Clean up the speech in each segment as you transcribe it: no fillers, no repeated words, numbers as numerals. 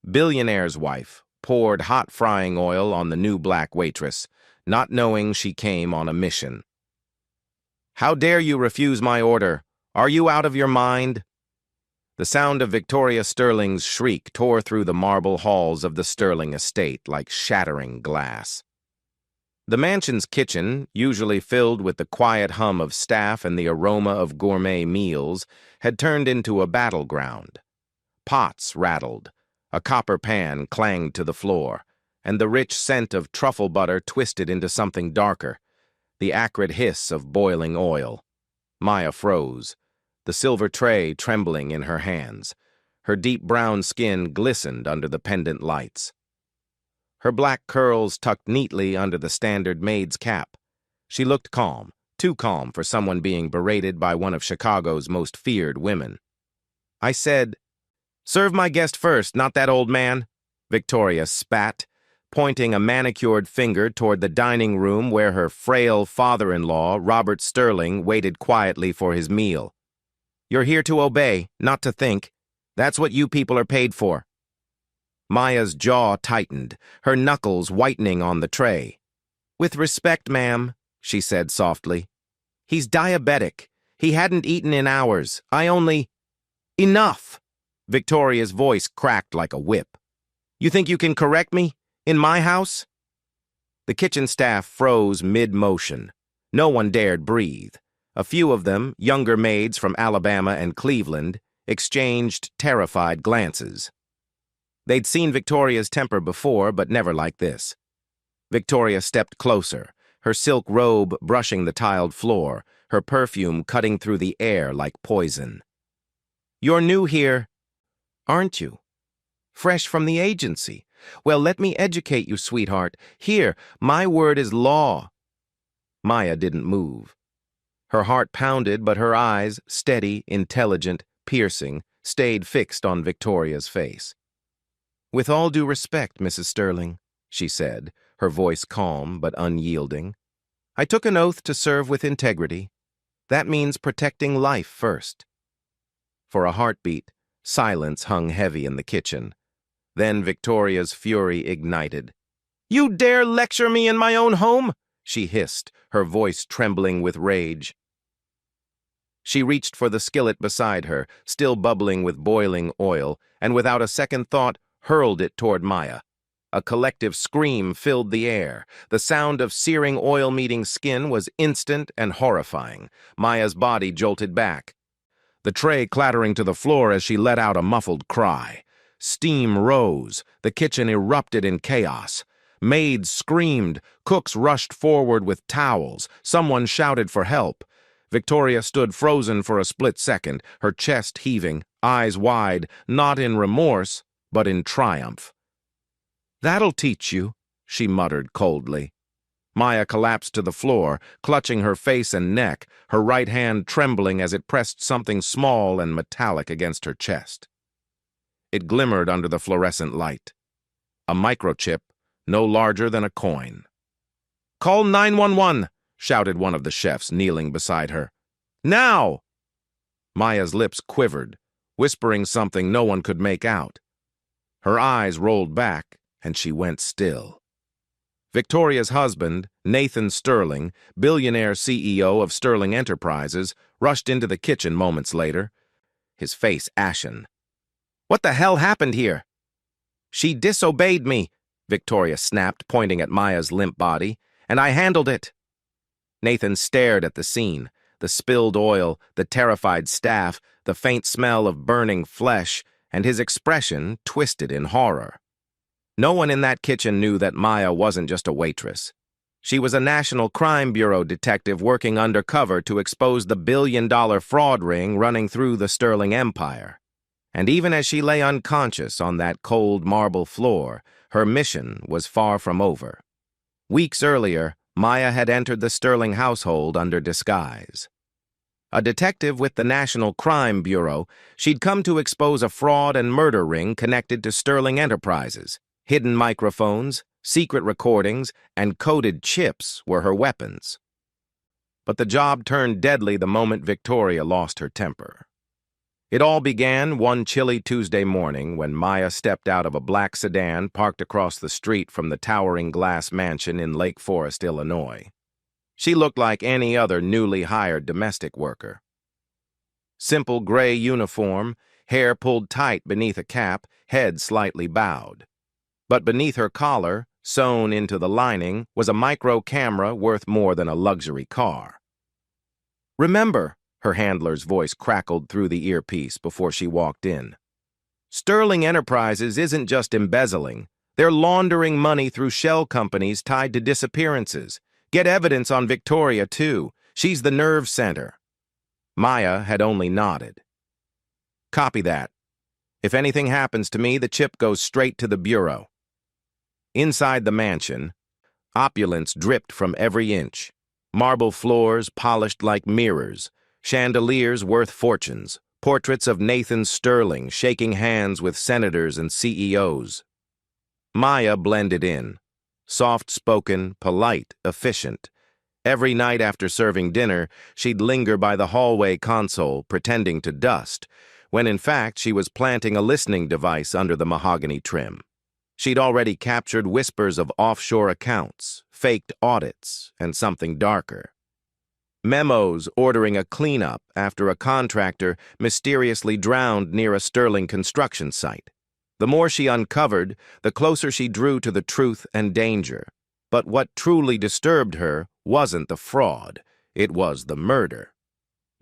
Billionaire's wife poured hot frying oil on the new black waitress, not knowing she came on a mission. "How dare you refuse my order? Are you out of your mind?" The sound of Victoria Sterling's shriek tore through the marble halls of the Sterling estate like shattering glass. The mansion's kitchen, usually filled with the quiet hum of staff and the aroma of gourmet meals, had turned into a battleground. Pots rattled, a copper pan clanged to the floor, and the rich scent of truffle butter twisted into something darker, the acrid hiss of boiling oil. Maya froze, the silver tray trembling in her hands. Her deep brown skin glistened under the pendant lights. Her black curls tucked neatly under the standard maid's cap. She looked calm, too calm for someone being berated by one of Chicago's most feared women. "I said, serve my guest first, not that old man," Victoria spat, pointing a manicured finger toward the dining room where her frail father-in-law, Robert Sterling, waited quietly for his meal. "You're here to obey, not to think. That's what you people are paid for." Maya's jaw tightened, her knuckles whitening on the tray. "With respect, ma'am," she said softly. "He's diabetic. He hadn't eaten in hours. I only—" "Enough!" Victoria's voice cracked like a whip. "You think you can correct me? In my house?" The kitchen staff froze mid-motion. No one dared breathe. A few of them, younger maids from Alabama and Cleveland, exchanged terrified glances. They'd seen Victoria's temper before, but never like this. Victoria stepped closer, her silk robe brushing the tiled floor, her perfume cutting through the air like poison. "You're new here, aren't you? Fresh from the agency. Well, let me educate you, sweetheart. Here, my word is law." Maya didn't move. Her heart pounded, but her eyes, steady, intelligent, piercing, stayed fixed on Victoria's face. "With all due respect, Mrs. Sterling," she said, her voice calm but unyielding, "I took an oath to serve with integrity. That means protecting life first." For a heartbeat, silence hung heavy in the kitchen. Then Victoria's fury ignited. "You dare lecture me in my own home?" she hissed, her voice trembling with rage. She reached for the skillet beside her, still bubbling with boiling oil, and without a second thought, hurled it toward Maya. A collective scream filled the air. The sound of searing oil meeting skin was instant and horrifying. Maya's body jolted back, the tray clattering to the floor as she let out a muffled cry. Steam rose. The kitchen erupted in chaos. Maids screamed. Cooks rushed forward with towels. Someone shouted for help. Victoria stood frozen for a split second, her chest heaving, eyes wide, not in remorse, but in triumph. "That'll teach you," she muttered coldly. Maya collapsed to the floor, clutching her face and neck, her right hand trembling as it pressed something small and metallic against her chest. It glimmered under the fluorescent light. A microchip, no larger than a coin. "Call 911, shouted one of the chefs, kneeling beside her. "Now!" Maya's lips quivered, whispering something no one could make out. Her eyes rolled back, and she went still. Victoria's husband, Nathan Sterling, billionaire CEO of Sterling Enterprises, rushed into the kitchen moments later, his face ashen. "What the hell happened here?" "She disobeyed me," Victoria snapped, pointing at Maya's limp body, "and I handled it." Nathan stared at the scene, the spilled oil, the terrified staff, the faint smell of burning flesh, and his expression twisted in horror. No one in that kitchen knew that Maya wasn't just a waitress. She was a National Crime Bureau detective working undercover to expose the billion-dollar fraud ring running through the Sterling Empire. And even as she lay unconscious on that cold marble floor, her mission was far from over. Weeks earlier, Maya had entered the Sterling household under disguise. A detective with the National Crime Bureau, she'd come to expose a fraud and murder ring connected to Sterling Enterprises. Hidden microphones, secret recordings, and coded chips were her weapons. But the job turned deadly the moment Victoria lost her temper. It all began one chilly Tuesday morning when Maya stepped out of a black sedan parked across the street from the towering glass mansion in Lake Forest, Illinois. She looked like any other newly hired domestic worker. Simple gray uniform, hair pulled tight beneath a cap, head slightly bowed. But beneath her collar, sewn into the lining, was a micro camera worth more than a luxury car. "Remember," her handler's voice crackled through the earpiece before she walked in. "Sterling Enterprises isn't just embezzling. They're laundering money through shell companies tied to disappearances. Get evidence on Victoria, too. She's the nerve center." Maya had only nodded. "Copy that. If anything happens to me, the chip goes straight to the bureau." Inside the mansion, opulence dripped from every inch. Marble floors polished like mirrors, chandeliers worth fortunes, portraits of Nathan Sterling shaking hands with senators and CEOs. Maya blended in, soft-spoken, polite, efficient. Every night after serving dinner, she'd linger by the hallway console, pretending to dust, when in fact she was planting a listening device under the mahogany trim. She'd already captured whispers of offshore accounts, faked audits, and something darker. Memos ordering a cleanup after a contractor mysteriously drowned near a Sterling construction site. The more she uncovered, the closer she drew to the truth and danger. But what truly disturbed her wasn't the fraud, it was the murder.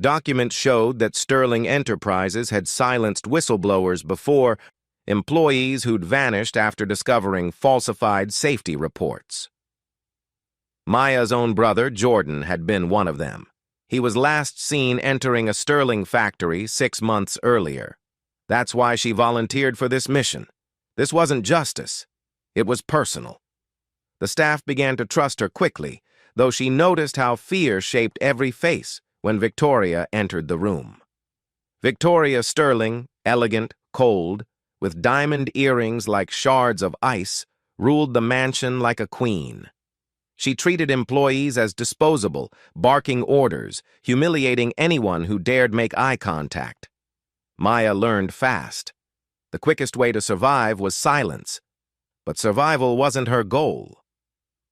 Documents showed that Sterling Enterprises had silenced whistleblowers before, employees who'd vanished after discovering falsified safety reports. Maya's own brother, Jordan, had been one of them. He was last seen entering a Sterling factory 6 months earlier. That's why she volunteered for this mission. This wasn't justice. It was personal. The staff began to trust her quickly, though she noticed how fear shaped every face when Victoria entered the room. Victoria Sterling, elegant, cold, with diamond earrings like shards of ice, ruled the mansion like a queen. She treated employees as disposable, barking orders, humiliating anyone who dared make eye contact. Maya learned fast. The quickest way to survive was silence. But survival wasn't her goal.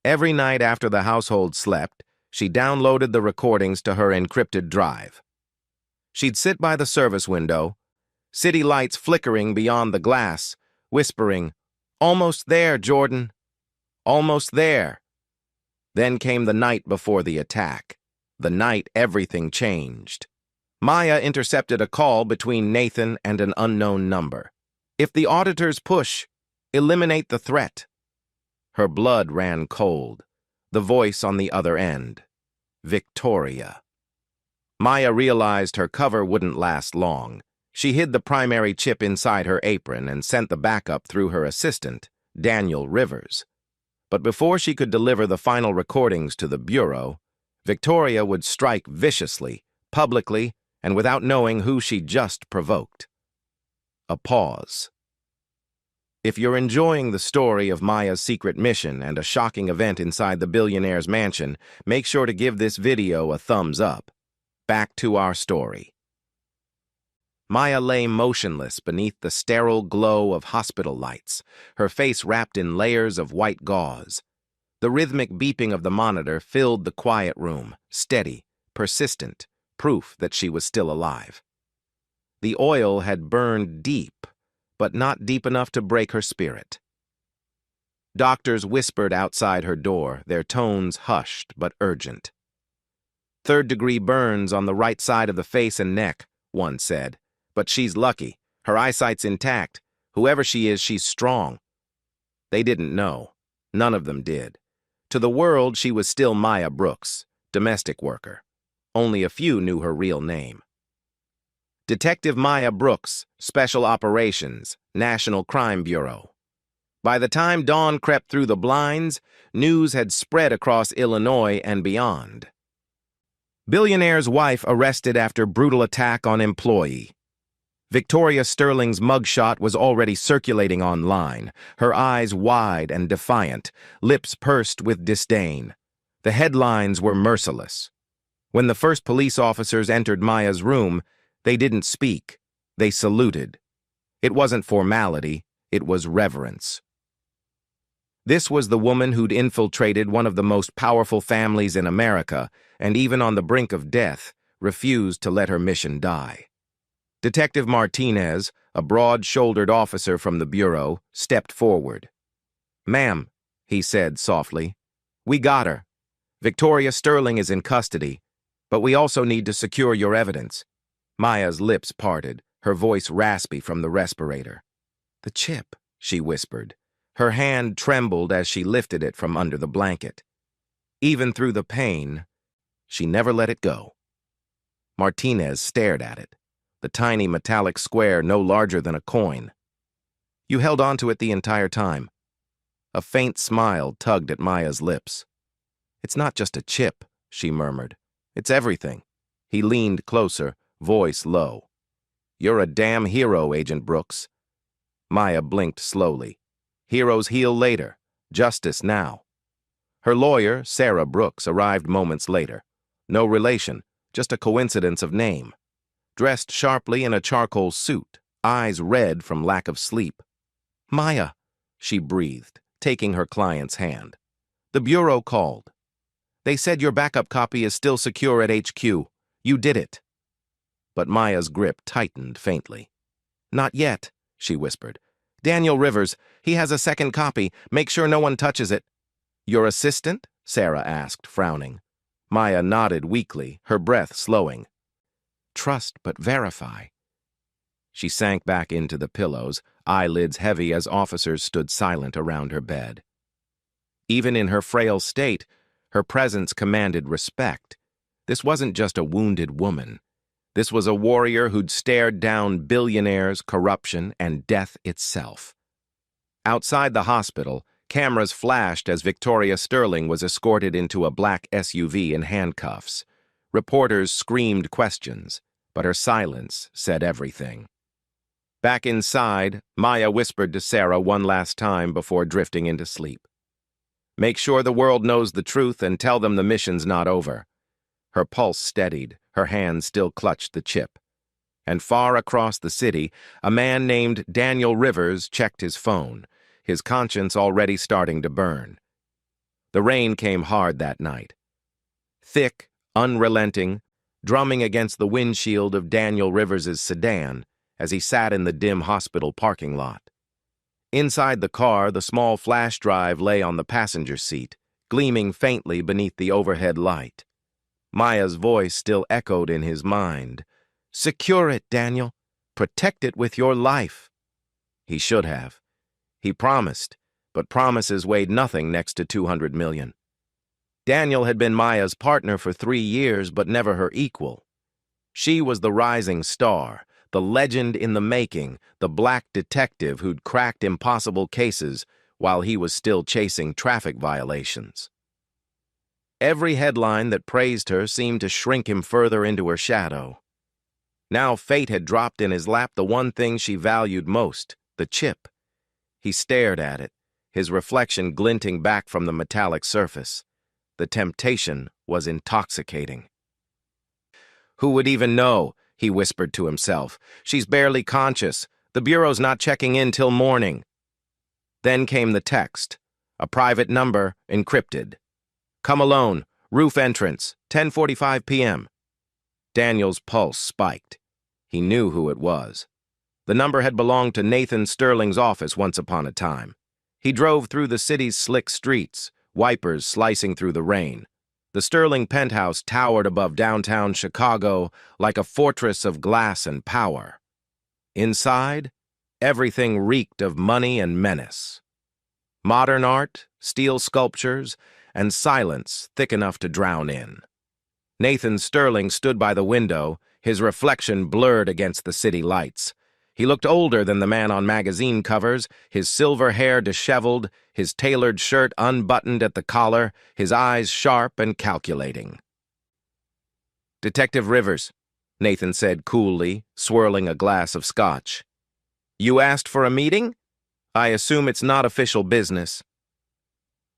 Every night after the household slept, she downloaded the recordings to her encrypted drive. She'd sit by the service window, city lights flickering beyond the glass, whispering, "Almost there, Jordan. Almost there." Then came the night before the attack, the night everything changed. Maya intercepted a call between Nathan and an unknown number. "If the auditors push, eliminate the threat." Her blood ran cold. The voice on the other end. Victoria. Maya realized her cover wouldn't last long. She hid the primary chip inside her apron and sent the backup through her assistant, Daniel Rivers. But before she could deliver the final recordings to the bureau, Victoria would strike viciously, publicly, and without knowing who she just provoked. A pause. If you're enjoying the story of Maya's secret mission and a shocking event inside the billionaire's mansion, make sure to give this video a thumbs up. Back to our story. Maya lay motionless beneath the sterile glow of hospital lights, her face wrapped in layers of white gauze. The rhythmic beeping of the monitor filled the quiet room, steady, persistent, proof that she was still alive. The oil had burned deep, but not deep enough to break her spirit. Doctors whispered outside her door, their tones hushed but urgent. "Third-degree burns on the right side of the face and neck," one said. "But she's lucky. Her eyesight's intact. Whoever she is, she's strong." They didn't know. None of them did. To the world, she was still Maya Brooks, domestic worker. Only a few knew her real name. Detective Maya Brooks, Special Operations, National Crime Bureau. By the time dawn crept through the blinds, news had spread across Illinois and beyond. Billionaire's wife arrested after brutal attack on employee. Victoria Sterling's mugshot was already circulating online, her eyes wide and defiant, lips pursed with disdain. The headlines were merciless. When the first police officers entered Maya's room, they didn't speak. They saluted. It wasn't formality, it was reverence. This was the woman who'd infiltrated one of the most powerful families in America, and even on the brink of death, refused to let her mission die. Detective Martinez, a broad-shouldered officer from the bureau, stepped forward. "Ma'am," he said softly, "we got her. Victoria Sterling is in custody, but we also need to secure your evidence." Maya's lips parted, her voice raspy from the respirator. "The chip," she whispered. Her hand trembled as she lifted it from under the blanket. Even through the pain, she never let it go. Martinez stared at it, the tiny metallic square no larger than a coin. "You held onto it the entire time." A faint smile tugged at Maya's lips. "It's not just a chip," she murmured. "It's everything." He leaned closer, voice low. "You're a damn hero, Agent Brooks." Maya blinked slowly. Heroes heal later, justice now. Her lawyer, Sarah Brooks, arrived moments later. No relation, just a coincidence of name. Dressed sharply in a charcoal suit, eyes red from lack of sleep. "Maya," she breathed, taking her client's hand. "The bureau called. They said your backup copy is still secure at HQ. You did it." But Maya's grip tightened faintly. "Not yet," she whispered. "Daniel Rivers, he has a second copy. Make sure no one touches it." "Your assistant?" Sarah asked, frowning. Maya nodded weakly, her breath slowing. "Trust but verify." She sank back into the pillows, eyelids heavy as officers stood silent around her bed. Even in her frail state, her presence commanded respect. This wasn't just a wounded woman. This was a warrior who'd stared down billionaires, corruption, and death itself. Outside the hospital, cameras flashed as Victoria Sterling was escorted into a black SUV in handcuffs. Reporters screamed questions, but her silence said everything. Back inside, Maya whispered to Sarah one last time before drifting into sleep. "Make sure the world knows the truth and tell them the mission's not over." Her pulse steadied, her hand still clutched the chip. And far across the city, a man named Daniel Rivers checked his phone, his conscience already starting to burn. The rain came hard that night. Thick, unrelenting, drumming against the windshield of Daniel Rivers's sedan as he sat in the dim hospital parking lot. Inside the car, the small flash drive lay on the passenger seat, gleaming faintly beneath the overhead light. Maya's voice still echoed in his mind. "Secure it, Daniel. Protect it with your life." He should have. He promised, but promises weighed nothing next to 200 million. Daniel had been Maya's partner for 3 years, but never her equal. She was the rising star, the legend in the making, the black detective who'd cracked impossible cases while he was still chasing traffic violations. Every headline that praised her seemed to shrink him further into her shadow. Now fate had dropped in his lap the one thing she valued most, the chip. He stared at it, his reflection glinting back from the metallic surface. The temptation was intoxicating. "Who would even know?" he whispered to himself. "She's barely conscious. The bureau's not checking in till morning." Then came the text, a private number encrypted. "Come alone, roof entrance, 10:45 p.m. Daniel's pulse spiked. He knew who it was. The number had belonged to Nathan Sterling's office once upon a time. He drove through the city's slick streets, wipers slicing through the rain. The Sterling penthouse towered above downtown Chicago like a fortress of glass and power. Inside, everything reeked of money and menace. Modern art, steel sculptures, and silence thick enough to drown in. Nathan Sterling stood by the window, his reflection blurred against the city lights. He looked older than the man on magazine covers, his silver hair disheveled, his tailored shirt unbuttoned at the collar, his eyes sharp and calculating. "Detective Rivers," Nathan said coolly, swirling a glass of scotch. "You asked for a meeting? I assume it's not official business."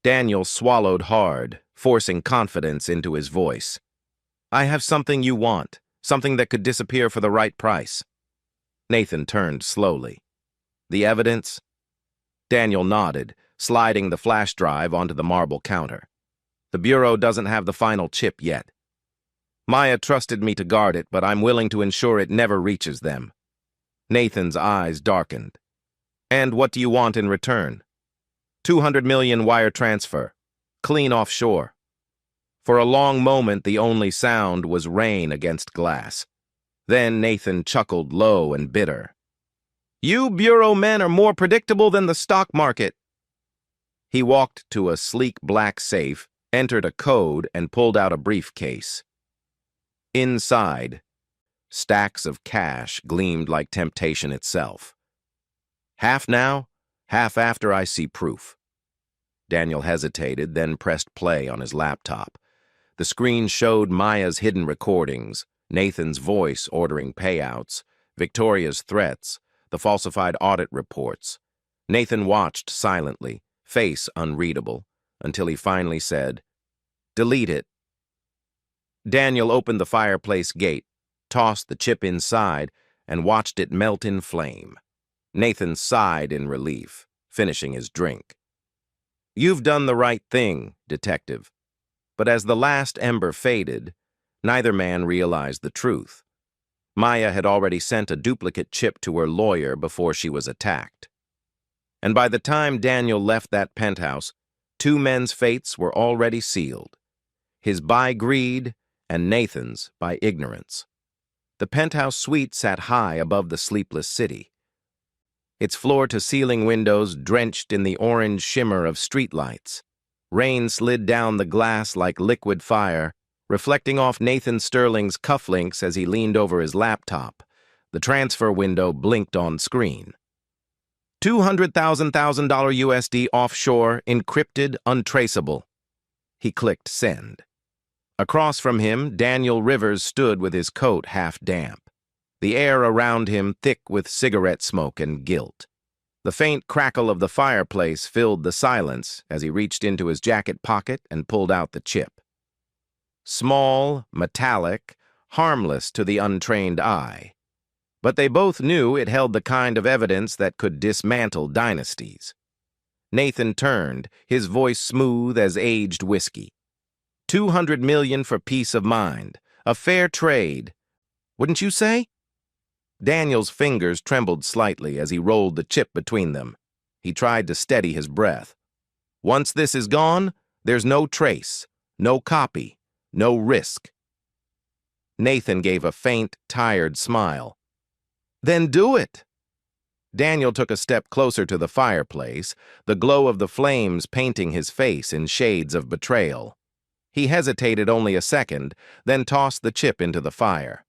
Daniel swallowed hard, forcing confidence into his voice. "I have something you want, something that could disappear for the right price." Nathan turned slowly. The evidence? Daniel nodded, sliding the flash drive onto the marble counter. The Bureau doesn't have the final chip yet. Maya trusted me to guard it, but I'm willing to ensure it never reaches them. Nathan's eyes darkened. And what do you want in return? 200 million wire transfer. Clean offshore. For a long moment, the only sound was rain against glass. Then Nathan chuckled low and bitter. You Bureau men are more predictable than the stock market. He walked to a sleek black safe, entered a code, and pulled out a briefcase. Inside, stacks of cash gleamed like temptation itself. Half now, half after I see proof. Daniel hesitated, then pressed play on his laptop. The screen showed Maya's hidden recordings, Nathan's voice ordering payouts, Victoria's threats, the falsified audit reports. Nathan watched silently, face unreadable, until he finally said, "Delete it." Daniel opened the fireplace gate, tossed the chip inside, and watched it melt in flame. Nathan sighed in relief, finishing his drink. You've done the right thing, detective. But as the last ember faded, neither man realized the truth. Maya had already sent a duplicate chip to her lawyer before she was attacked. And by the time Daniel left that penthouse, two men's fates were already sealed. His by greed and Nathan's by ignorance. The penthouse suite sat high above the sleepless city. Its floor-to-ceiling windows drenched in the orange shimmer of streetlights. Rain slid down the glass like liquid fire, reflecting off Nathan Sterling's cufflinks as he leaned over his laptop. The transfer window blinked on screen. $200,000 USD offshore, encrypted, untraceable. He clicked send. Across from him, Daniel Rivers stood with his coat half damp, the air around him thick with cigarette smoke and guilt. The faint crackle of the fireplace filled the silence as he reached into his jacket pocket and pulled out the chip. Small, metallic, harmless to the untrained eye. But they both knew it held the kind of evidence that could dismantle dynasties. Nathan turned, his voice smooth as aged whiskey. 200 million for peace of mind. A fair trade. Wouldn't you say? Daniel's fingers trembled slightly as he rolled the chip between them. He tried to steady his breath. Once this is gone, there's no trace, no copy, no risk. Nathan gave a faint, tired smile. Then do it. Daniel took a step closer to the fireplace, the glow of the flames painting his face in shades of betrayal. He hesitated only a second, then tossed the chip into the fire.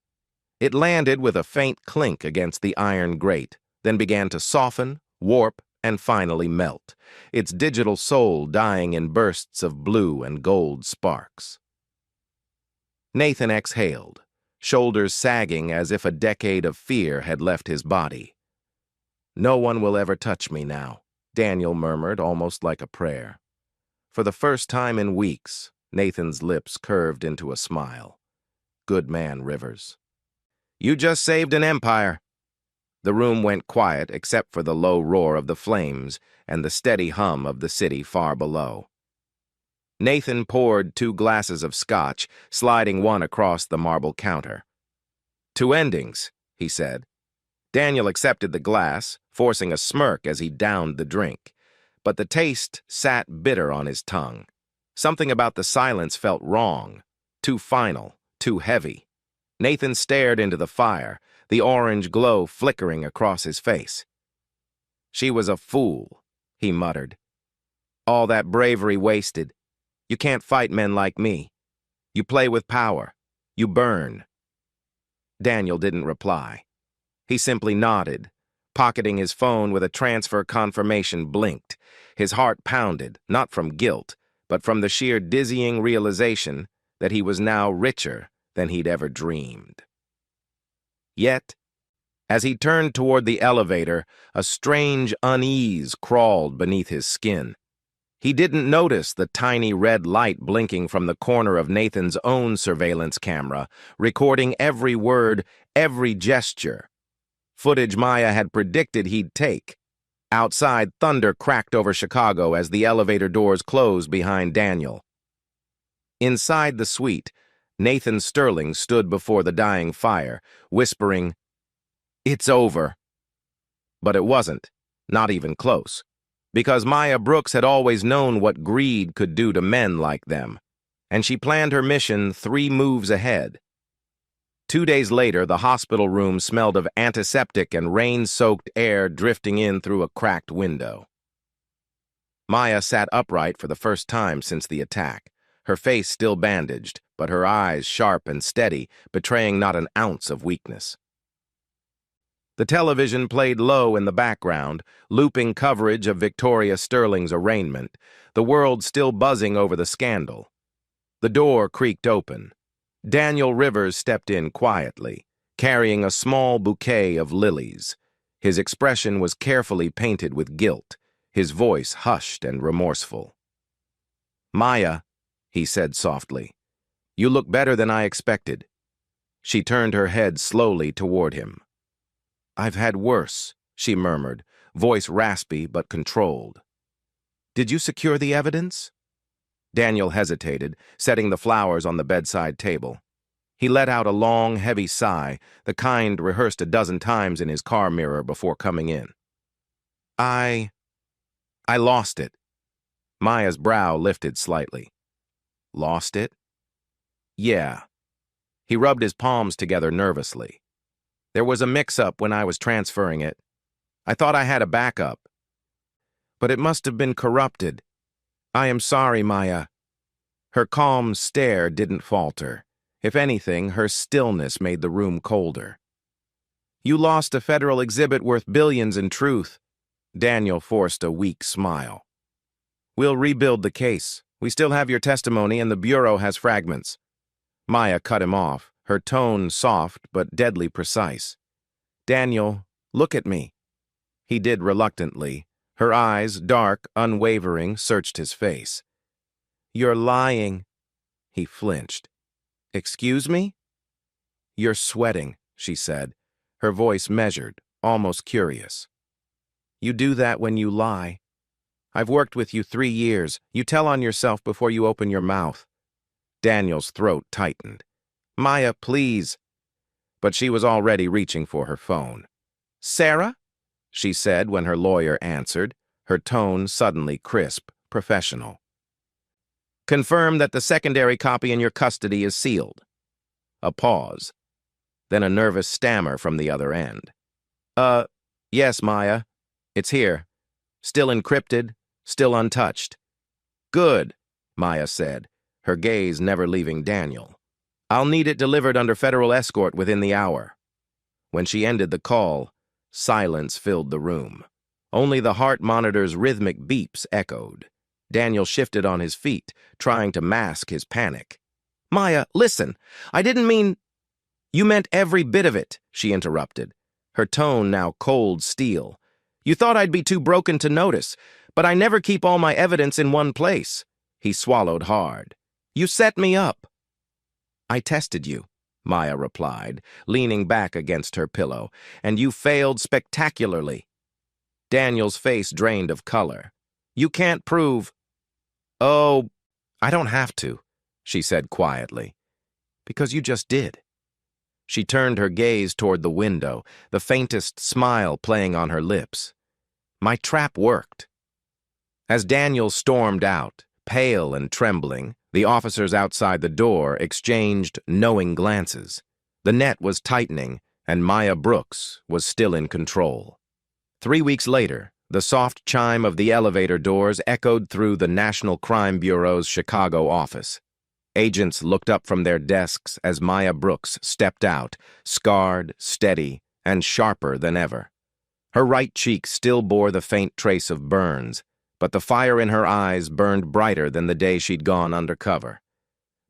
It landed with a faint clink against the iron grate, then began to soften, warp, and finally melt, its digital soul dying in bursts of blue and gold sparks. Nathan exhaled, shoulders sagging as if a decade of fear had left his body. No one will ever touch me now, Daniel murmured, almost like a prayer. For the first time in weeks, Nathan's lips curved into a smile. Good man, Rivers. You just saved an empire. The room went quiet except for the low roar of the flames and the steady hum of the city far below. Nathan poured 2 glasses of scotch, sliding one across the marble counter. 2 endings, he said. Daniel accepted the glass, forcing a smirk as he downed the drink. But the taste sat bitter on his tongue. Something about the silence felt wrong, too final, too heavy. Nathan stared into the fire, the orange glow flickering across his face. She was a fool, he muttered. All that bravery wasted. You can't fight men like me. You play with power. You burn. Daniel didn't reply. He simply nodded, pocketing his phone with a transfer confirmation blinked. His heart pounded, not from guilt, but from the sheer dizzying realization that he was now richer than he'd ever dreamed. Yet, as he turned toward the elevator, a strange unease crawled beneath his skin. He didn't notice the tiny red light blinking from the corner of Nathan's own surveillance camera, recording every word, every gesture. footage Maya had predicted he'd take. Outside, thunder cracked over Chicago as the elevator doors closed behind Daniel. Inside the suite, Nathan Sterling stood before the dying fire, whispering, "It's over." But it wasn't, not even close, because Maya Brooks had always known what greed could do to men like them, and she planned her mission 3 moves ahead. 2 days later, the hospital room smelled of antiseptic and rain-soaked air drifting in through a cracked window. Maya sat upright for the first time since the attack, her face still bandaged, but her eyes sharp and steady, betraying not an ounce of weakness. The television played low in the background, looping coverage of Victoria Sterling's arraignment, the world still buzzing over the scandal. The door creaked open. Daniel Rivers stepped in quietly, carrying a small bouquet of lilies. His expression was carefully painted with guilt, his voice hushed and remorseful. "Maya," he said softly, "you look better than I expected." She turned her head slowly toward him. "I've had worse," she murmured, voice raspy but controlled. "Did you secure the evidence?" Daniel hesitated, setting the flowers on the bedside table. He let out a long, heavy sigh, the kind rehearsed a dozen times in his car mirror before coming in. I lost it." Maya's brow lifted slightly. "Lost it?" "Yeah." He rubbed his palms together nervously. "There was a mix-up when I was transferring it. I thought I had a backup. But it must have been corrupted. I am sorry, Maya." Her calm stare didn't falter. If anything, her stillness made the room colder. "You lost a federal exhibit worth billions in truth." Daniel forced a weak smile. "We'll rebuild the case. We still have your testimony and the Bureau has fragments." Maya cut him off, her tone soft but deadly precise. "Daniel, look at me." He did reluctantly. Her eyes, dark, unwavering, searched his face. "You're lying." He flinched. "Excuse me?" "You're sweating," she said, her voice measured, almost curious. "You do that when you lie. I've worked with you 3 years. You tell on yourself before you open your mouth." Daniel's throat tightened. "Maya, please." But she was already reaching for her phone. "Sarah?" she said when her lawyer answered, her tone suddenly crisp, professional. "Confirm that the secondary copy in your custody is sealed." A pause. Then a nervous stammer from the other end. Yes, Maya. It's here. Still encrypted, still untouched." "Good," Maya said, her gaze never leaving Daniel. "I'll need it delivered under federal escort within the hour." When she ended the call, silence filled the room. Only the heart monitor's rhythmic beeps echoed. Daniel shifted on his feet, trying to mask his panic. "Maya, listen, I didn't mean—" "You meant every bit of it," she interrupted, her tone now cold steel. "You thought I'd be too broken to notice, but I never keep all my evidence in one place." He swallowed hard. "You set me up." "I tested you," Maya replied, leaning back against her pillow, "and you failed spectacularly." Daniel's face drained of color. "You can't prove—" "Oh, I don't have to," she said quietly. "Because you just did." She turned her gaze toward the window, the faintest smile playing on her lips. "My trap worked." As Daniel stormed out, pale and trembling, the officers outside the door exchanged knowing glances. The net was tightening, and Maya Brooks was still in control. 3 weeks later, the soft chime of the elevator doors echoed through the National Crime Bureau's Chicago office. Agents looked up from their desks as Maya Brooks stepped out, scarred, steady, and sharper than ever. Her right cheek still bore the faint trace of burns, but the fire in her eyes burned brighter than the day she'd gone undercover.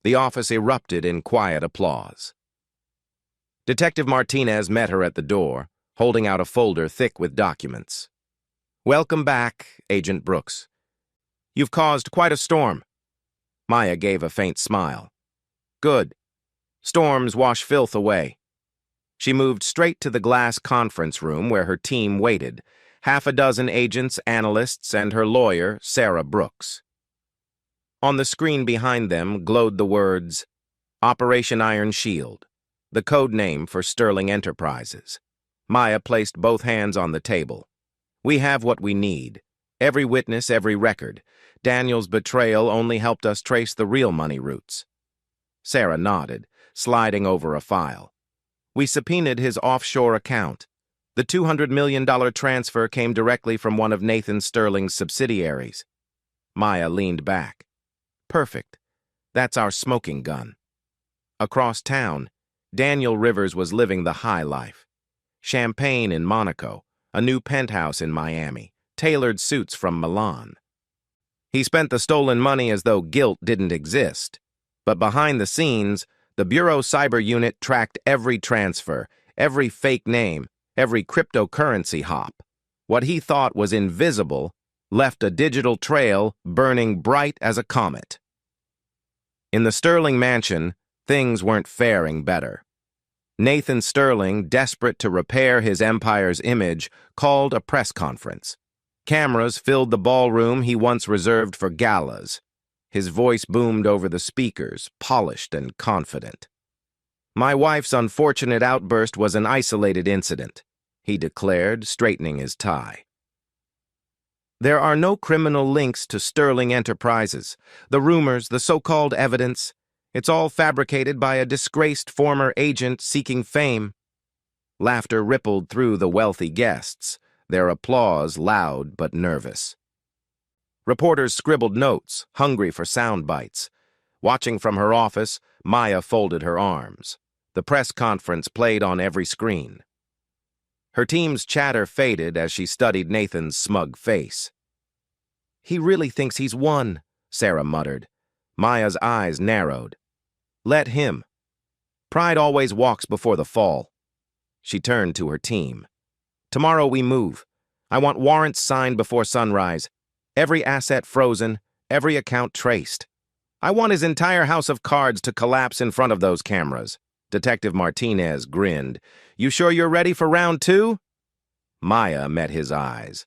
The office erupted in quiet applause. Detective Martinez met her at the door, holding out a folder thick with documents. "Welcome back, Agent Brooks. You've caused quite a storm." Maya gave a faint smile. "Good. Storms wash filth away." She moved straight to the glass conference room where her team waited, half a dozen agents, analysts, and her lawyer, Sarah Brooks. On the screen behind them glowed the words, Operation Iron Shield, the code name for Sterling Enterprises. Maya placed both hands on the table. We have what we need. Every witness, every record. Daniel's betrayal only helped us trace the real money routes. Sarah nodded, sliding over a file. We subpoenaed his offshore account. The $200 million transfer came directly from one of Nathan Sterling's subsidiaries. Maya leaned back. Perfect. That's our smoking gun. Across town, Daniel Rivers was living the high life. Champagne in Monaco, a new penthouse in Miami, tailored suits from Milan. He spent the stolen money as though guilt didn't exist. But behind the scenes, the Bureau Cyber Unit tracked every transfer, every fake name, every cryptocurrency hop. What he thought was invisible left a digital trail burning bright as a comet. In the Sterling mansion, things weren't faring better. Nathan Sterling, desperate to repair his empire's image, called a press conference. Cameras filled the ballroom he once reserved for galas. His voice boomed over the speakers, polished and confident. My wife's unfortunate outburst was an isolated incident, he declared, straightening his tie. There are no criminal links to Sterling Enterprises. The rumors, the so-called evidence, it's all fabricated by a disgraced former agent seeking fame. Laughter rippled through the wealthy guests, their applause loud but nervous. Reporters scribbled notes, hungry for sound bites. Watching from her office, Maya folded her arms. The press conference played on every screen. Her team's chatter faded as she studied Nathan's smug face. He really thinks he's won, Sarah muttered. Maya's eyes narrowed. Let him. Pride always walks before the fall. She turned to her team. Tomorrow we move. I want warrants signed before sunrise. Every asset frozen, every account traced. I want his entire house of cards to collapse in front of those cameras. Detective Martinez grinned. You sure you're ready for round two? Maya met his eyes.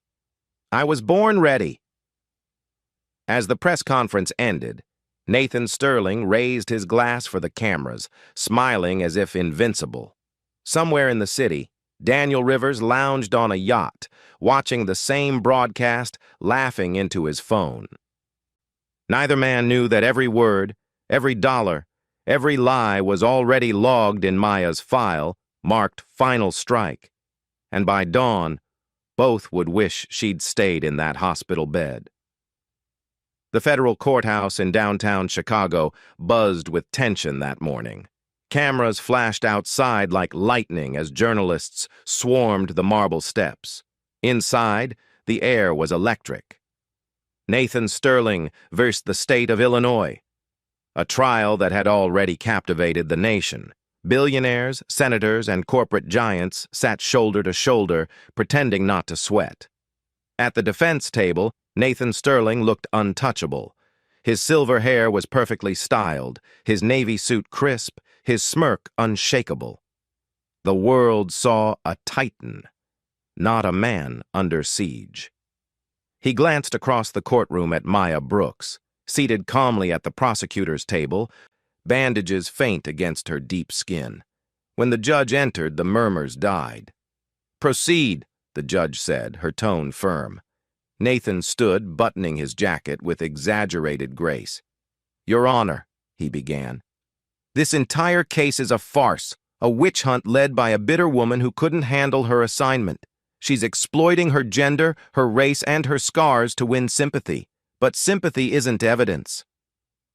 I was born ready. As the press conference ended, Nathan Sterling raised his glass for the cameras, smiling as if invincible. Somewhere in the city, Daniel Rivers lounged on a yacht, watching the same broadcast, laughing into his phone. Neither man knew that every word, every dollar, every lie was already logged in Maya's file, marked Final Strike. And by dawn, both would wish she'd stayed in that hospital bed. The federal courthouse in downtown Chicago buzzed with tension that morning. Cameras flashed outside like lightning as journalists swarmed the marble steps. Inside, the air was electric. Nathan Sterling versus the state of Illinois. A trial that had already captivated the nation. Billionaires, senators, and corporate giants sat shoulder to shoulder, pretending not to sweat. At the defense table, Nathan Sterling looked untouchable. His silver hair was perfectly styled, his navy suit crisp, his smirk unshakable. The world saw a titan, not a man under siege. He glanced across the courtroom at Maya Brooks, seated calmly at the prosecutor's table, bandages faint against her deep skin. When the judge entered, the murmurs died. Proceed, the judge said, her tone firm. Nathan stood, buttoning his jacket with exaggerated grace. Your Honor, he began. This entire case is a farce, a witch hunt led by a bitter woman who couldn't handle her assignment. She's exploiting her gender, her race, and her scars to win sympathy. But sympathy isn't evidence.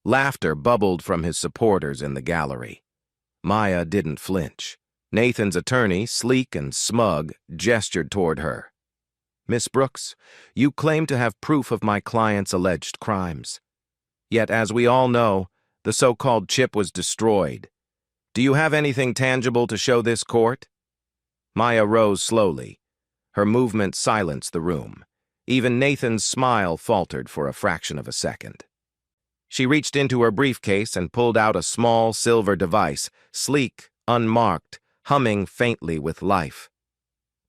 Laughter bubbled from his supporters in the gallery. Maya didn't flinch. Nathan's attorney, sleek and smug, gestured toward her. Miss Brooks, you claim to have proof of my client's alleged crimes. Yet, as we all know, the so-called chip was destroyed. Do you have anything tangible to show this court? Maya rose slowly. Her movement silenced the room. Even Nathan's smile faltered for a fraction of a second. She reached into her briefcase and pulled out a small silver device, sleek, unmarked, humming faintly with life.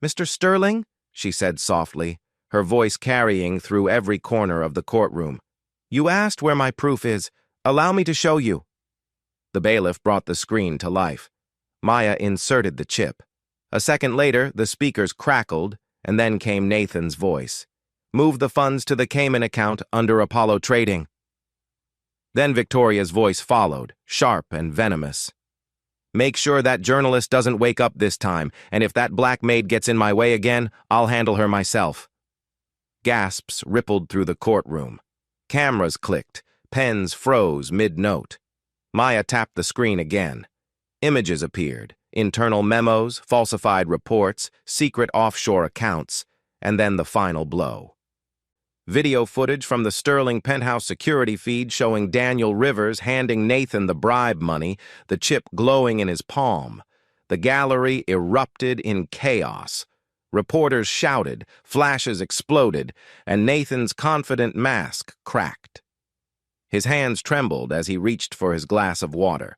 "Mr. Sterling?" she said softly, her voice carrying through every corner of the courtroom. "You asked where my proof is. Allow me to show you." The bailiff brought the screen to life. Maya inserted the chip. A second later, the speakers crackled, and then came Nathan's voice. "Move the funds to the Cayman account under Apollo Trading." Then Victoria's voice followed, sharp and venomous. "Make sure that journalist doesn't wake up this time, and if that black maid gets in my way again, I'll handle her myself." Gasps rippled through the courtroom. Cameras clicked. Pens froze mid-note. Maya tapped the screen again. Images appeared. Internal memos, falsified reports, secret offshore accounts, and then the final blow. Video footage from the Sterling penthouse security feed showing Daniel Rivers handing Nathan the bribe money, the chip glowing in his palm. The gallery erupted in chaos. Reporters shouted, flashes exploded, and Nathan's confident mask cracked. His hands trembled as he reached for his glass of water.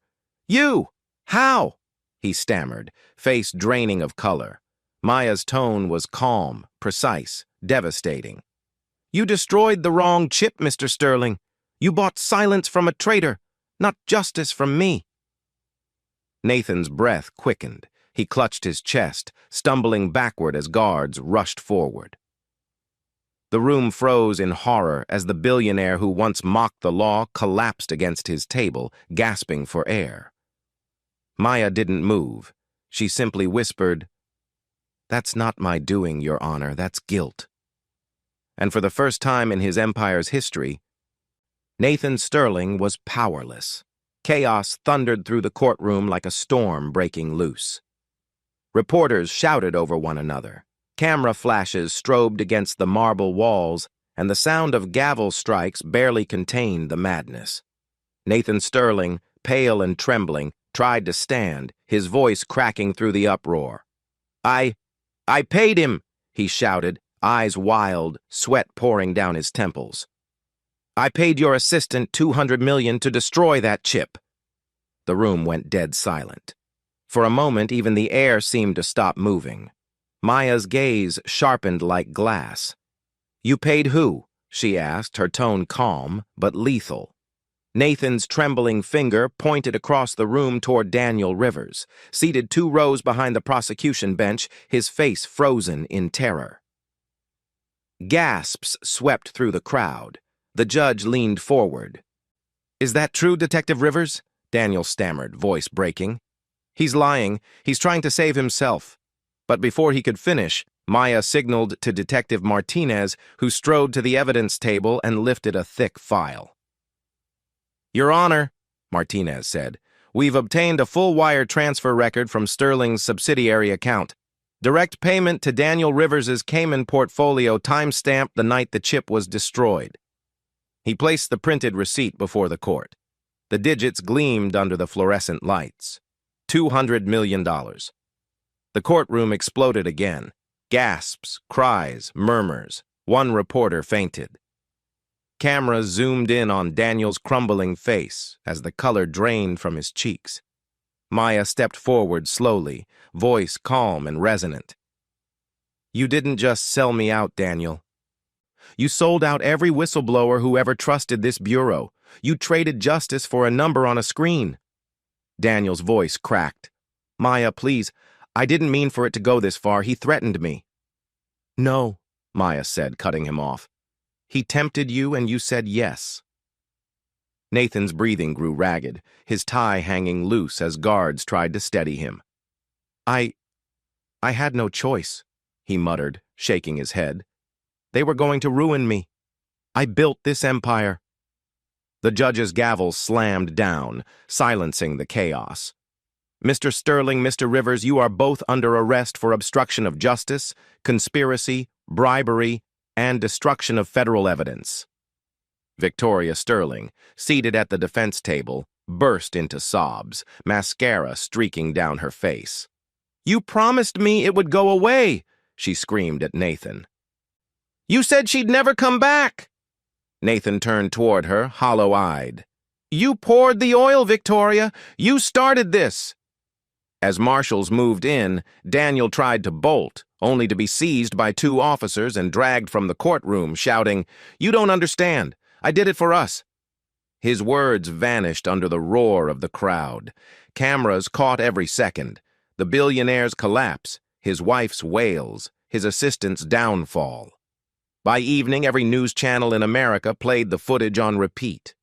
"You! How?" he stammered, face draining of color. Maya's tone was calm, precise, devastating. "You destroyed the wrong chip, Mr. Sterling. You bought silence from a traitor, not justice from me." Nathan's breath quickened. He clutched his chest, stumbling backward as guards rushed forward. The room froze in horror as the billionaire who once mocked the law collapsed against his table, gasping for air. Maya didn't move. She simply whispered, "That's not my doing, Your Honor. That's guilt." And for the first time in his empire's history, Nathan Sterling was powerless. Chaos thundered through the courtroom like a storm breaking loose. Reporters shouted over one another. Camera flashes strobed against the marble walls, and the sound of gavel strikes barely contained the madness. Nathan Sterling, pale and trembling, tried to stand, his voice cracking through the uproar. I paid him," he shouted, eyes wild, sweat pouring down his temples. "I paid your assistant $200 million to destroy that chip." The room went dead silent. For a moment, even the air seemed to stop moving. Maya's gaze sharpened like glass. "You paid who?" she asked, her tone calm but lethal. Nathan's trembling finger pointed across the room toward Daniel Rivers, seated 2 rows behind the prosecution bench, his face frozen in terror. Gasps swept through the crowd. The judge leaned forward. "Is that true, Detective Rivers?" Daniel stammered, voice breaking. "He's lying. He's trying to save himself." But before he could finish, Maya signaled to Detective Martinez, who strode to the evidence table and lifted a thick file. "Your Honor," Martinez said, "we've obtained a full wire transfer record from Sterling's subsidiary account. Direct payment to Daniel Rivers's Cayman portfolio time-stamped the night the chip was destroyed." He placed the printed receipt before the court. The digits gleamed under the fluorescent lights. $200 million. The courtroom exploded again. Gasps, cries, murmurs. One reporter fainted. Cameras zoomed in on Daniel's crumbling face as the color drained from his cheeks. Maya stepped forward slowly, voice calm and resonant. "You didn't just sell me out, Daniel. You sold out every whistleblower who ever trusted this bureau. You traded justice for a number on a screen." Daniel's voice cracked. "Maya, please, I didn't mean for it to go this far. He threatened me." "No," Maya said, cutting him off. "He tempted you and you said yes." Nathan's breathing grew ragged, his tie hanging loose as guards tried to steady him. I had no choice," he muttered, shaking his head. "They were going to ruin me. I built this empire." The judge's gavel slammed down, silencing the chaos. "Mr. Sterling, Mr. Rivers, you are both under arrest for obstruction of justice, conspiracy, bribery, and destruction of federal evidence." Victoria Sterling, seated at the defense table, burst into sobs, mascara streaking down her face. "You promised me it would go away," she screamed at Nathan. "You said she'd never come back." Nathan turned toward her, hollow-eyed. "You poured the oil, Victoria. You started this." As marshals moved in, Daniel tried to bolt, only to be seized by two officers and dragged from the courtroom, shouting, "You don't understand. I did it for us." His words vanished under the roar of the crowd. Cameras caught every second. The billionaire's collapse, his wife's wails, his assistant's downfall. By evening, every news channel in America played the footage on repeat.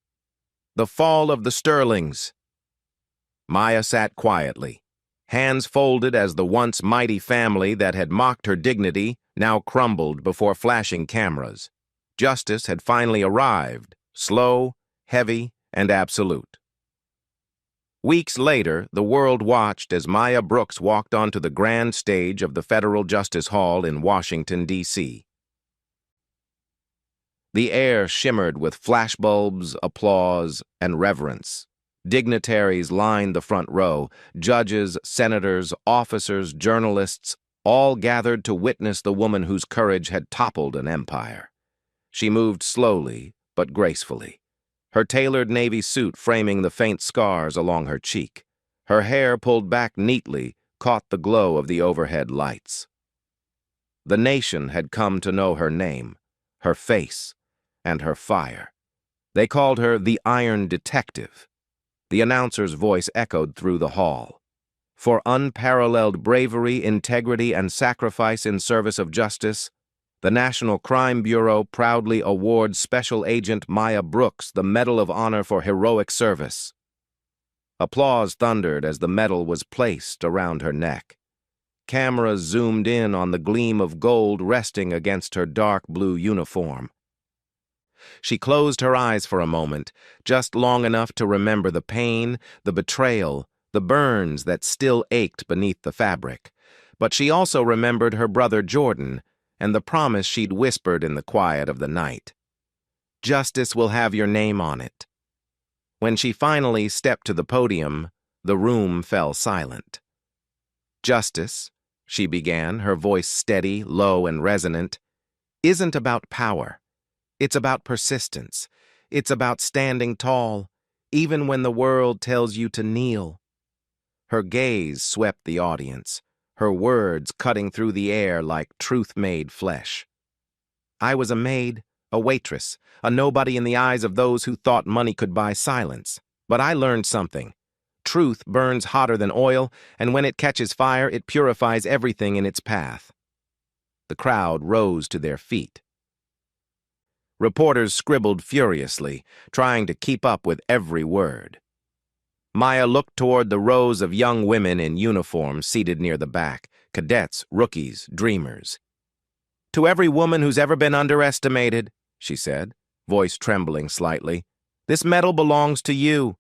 The fall of the Sterlings. Maya sat quietly, hands folded as the once mighty family that had mocked her dignity now crumbled before flashing cameras. Justice had finally arrived, slow, heavy, and absolute. Weeks later, the world watched as Maya Brooks walked onto the grand stage of the Federal Justice Hall in Washington, D.C. The air shimmered with flashbulbs, applause, and reverence. Dignitaries lined the front row, judges, senators, officers, journalists, all gathered to witness the woman whose courage had toppled an empire. She moved slowly, but gracefully, her tailored navy suit framing the faint scars along her cheek. Her hair, pulled back neatly, caught the glow of the overhead lights. The nation had come to know her name, her face, and her fire. They called her the Iron Detective. The announcer's voice echoed through the hall. For unparalleled bravery, integrity, and sacrifice in service of justice, the National Crime Bureau proudly awards Special Agent Maya Brooks the Medal of Honor for heroic service. Applause thundered as the medal was placed around her neck. Cameras zoomed in on the gleam of gold resting against her dark blue uniform. She closed her eyes for a moment, just long enough to remember the pain, the betrayal, the burns that still ached beneath the fabric. But she also remembered her brother Jordan and the promise she'd whispered in the quiet of the night. "Justice will have your name on it." When she finally stepped to the podium, the room fell silent. "Justice," she began, her voice steady, low, and resonant, "isn't about power. It's about persistence. It's about standing tall, even when the world tells you to kneel." Her gaze swept the audience, her words cutting through the air like truth made flesh. "I was a maid, a waitress, a nobody in the eyes of those who thought money could buy silence. But I learned something. Truth burns hotter than oil, and when it catches fire, it purifies everything in its path." The crowd rose to their feet. Reporters scribbled furiously, trying to keep up with every word. Maya looked toward the rows of young women in uniform seated near the back, cadets, rookies, dreamers. "To every woman who's ever been underestimated," she said, voice trembling slightly, "this medal belongs to you.